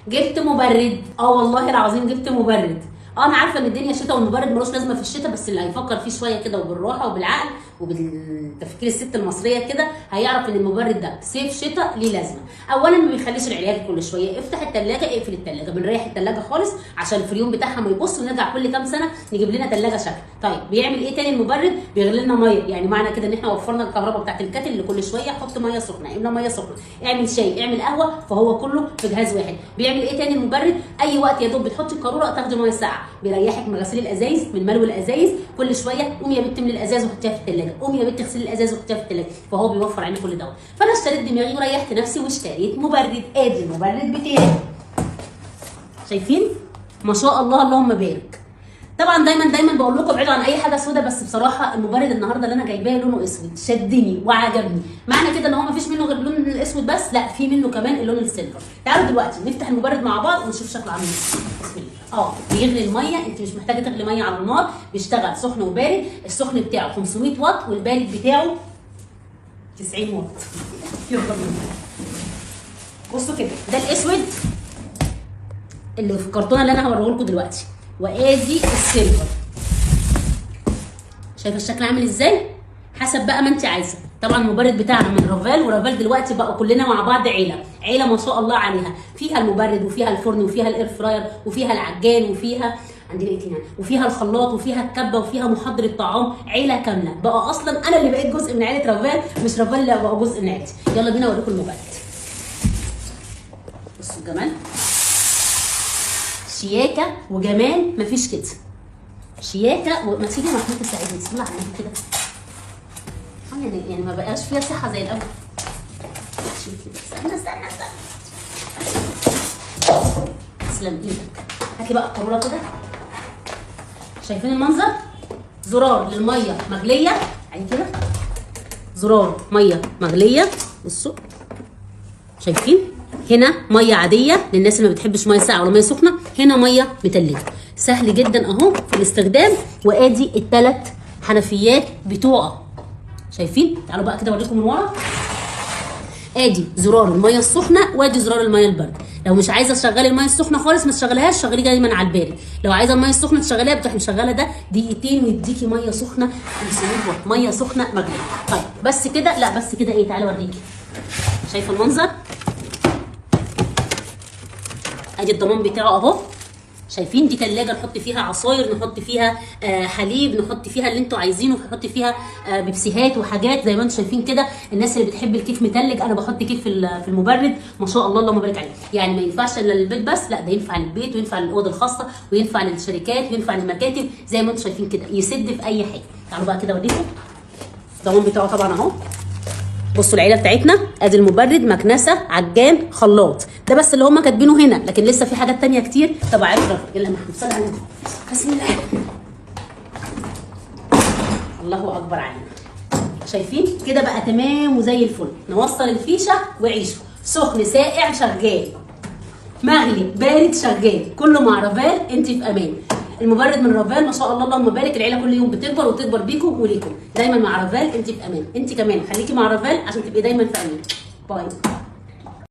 جبت مبرد. والله العظيم جبت مبرد. انا عارفه ان الدنيا شتاء والمبرد ملوش لازمه في الشتاء، بس اللي هيفكر فيه شويه كده وبالراحه وبالعقل وبالتفكير الست المصريه كده هيعرف ان المبرد ده صيف شتاء ليه لازمه. اولا ما بيخليش العلاج كل شويه افتح الثلاجه اقفل الثلاجه، بنريح الثلاجه خالص عشان الفريون بتاعها ما يبص ونرجع كل كام سنه نجيب لنا ثلاجه شكل. طيب بيعمل ايه تاني المبرد؟ بيغلي لنا ميه، يعني معنى كده ان احنا وفرنا الكهرباء بتاعت الكاتل اللي كل شويه حط ميه سخنه، املى ميه سخنه، اعمل شاي، اعمل قهوه، فهو كله في جهاز واحد. بيعمل ايه تاني المبرد؟ اي وقت يا دوب بتحطي القاروره تاخدي ميه ساقعه، بيريحك من غسيل الازايز، من ملو الازايز، كل شويه قومي يا بنت املي الازاز وحطيها في الثلاجه، قومي يا بنت اغسلي الازاز وحطيها في الثلاجه، فهو بيوفر علينا كل دوت. فانا اشتريت دماغي وريحت نفسي واشتريت مبرد. ادي المبرد بتاعي، شايفين ما شاء الله اللهم بارك. طبعا دايما بقول لكم ابعدوا عن اي حاجه سودا، بس بصراحه المبرد النهارده اللي انا جايباه لونه اسود شدني وعجبني. معنى كده ان هو ما فيش منه غير اللون الاسود بس؟ لا، في منه كمان اللون السيلفر. تعالوا دلوقتي نفتح المبرد مع بعض ونشوف شكله عامل ازاي. بسم الله. بيغلي الميه، انت مش محتاجه تغلي ميه على النار، بيشتغل سخن وبارد. السخن بتاعه 500 واط والبارد بتاعه 90 واط. يلا بينا. بصوا كده، ده الاسود اللي في الكرتونه اللي انا هوريه لكم دلوقتي، وادي السيلفر. شايفه الشكل عامل ازاي؟ حسب بقى ما انت عايزه. طبعا المبرد بتاعنا من رافال، ورافال دلوقتي بقوا كلنا مع بعض عيله ما شاء الله عليها، فيها المبرد وفيها الفرن وفيها الاير فراير وفيها العجان وفيها عندنا ايه تاني، وفيها الخلاط وفيها الكبه وفيها محضر الطعام، عيله كامله. بقى اصلا انا اللي بقيت جزء من عيله رافال، مش رافال اللي بقى جزء من عيلتي. يلا بينا اوريكم المبرد. بصوا الجمال، شياكه وجمال مفيش كده. شياكه وما تيجي محمود تساعدني، بسم الله عليك كده. يعني ما بقاش فيها صحه زي الاول. شوف كده، استنى تسلم ايدك. هاتي بقى القاروره كده. شايفين المنظر؟ زرار للميه مغليه، عادي كده، زرار ميه مغليه. بصوا شايفين؟ هنا ميه عاديه للناس اللي ما بتحبش ميه ساقعه ولا ميه سخنه، هنا ميه متلجه. سهل جدا اهو في الاستخدام. وادي الثلاث حنفيات بتوعه، شايفين؟ تعالوا بقى كده اوريكم من ورا. ادي زرار الميه السخنه وادي زرار الميه البارده. لو مش عايزه تشغلي الميه السخنه خالص ما تشغليهاش، شغلي دايما على البارد. لو عايزه الميه السخنه تشغليها بتروحي مشغله ده دقيقتين ويديكي ميه سخنه 500 واط، ميه سخنه مغليه. طيب بس كده؟ لا بس كده ايه، تعالي اوريكي. شايفه المنظر؟ ادي الضمان بتاعه اهو. شايفين؟ دي ثلاجه نحط فيها عصاير، نحط فيها حليب، نحط فيها اللي انتوا عايزينه، نحط فيها بيبسيهات وحاجات زي ما انتوا شايفين كده. الناس اللي بتحب الكيك متلج، انا بحط كيك في المبرد ما شاء الله اللهم بارك عليه. يعني ما ينفعش الا للبيت بس، لا ده ينفع للبيت وينفع للاوض الخاصه وينفع للشركات وينفع للمكاتب زي ما انتوا شايفين كده، يسد في اي حاجه. تعالوا بقى كده اوريكم الضمان بتاعه طبعا اهو. بسوا العيله بتاعتنا، ادي المبرد، مكنسه، عجان، خلاط. ده بس اللي هم كاتبينه هنا، لكن لسه في حاجات تانية كتير. طب عارف يلا محمود صلي على النبي. بسم الله. الله اكبر علينا. شايفين كده بقى تمام وزي الفل. نوصل الفيشه وعيشوا. سخن ساقع شغال، مغلي بارد شغال، كله مع رافال. انت في امان. المبرد من رافال ما شاء الله اللهم بارك. العيله كل يوم بتكبر وتكبر بيكم وليكم. دايما مع رافال انت في امان. انت كمان خليكي مع رافال عشان تبقي دايما في امان. باي.